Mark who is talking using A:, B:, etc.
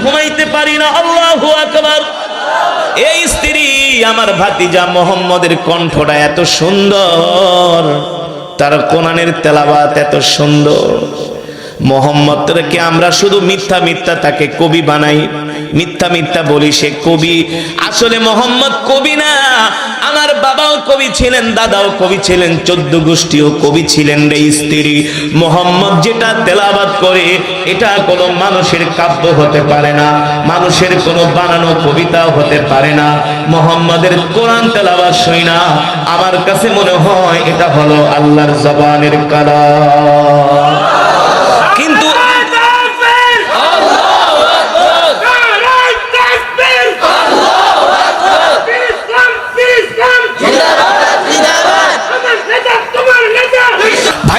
A: ঘুমাইতে পারি না। আল্লাহু আকবার। এই স্ত্রী আমার ভাতিজা মোহাম্মদের কণ্ঠটা এত সুন্দর, তার কোরআনের তেলাওয়াত এত সুন্দর। মোহাম্মদকে আমরা শুধু মিথ্যা মিথ্যা তাকে কবি বানাই, মিথ্যা মিথ্যা বলি সে কবি। আসলে মোহাম্মদ কবি না। আমার বাবাও কবি ছিলেন, দাদাও কবি ছিলেন, 14 গোষ্ঠীও কবি ছিলেন রে স্ত্রী। মোহাম্মদ যেটা তেলাওয়াত করে এটা কোনো মানুষের কাব্য হতে পারে না, মানুষের কোনো বানানো কবিতাও হতে পারে না। মোহাম্মদের কোরআন তেলাওয়াত শুই না আমার কাছে মনে হয় এটা হলো আল্লাহর জবানের কালাম।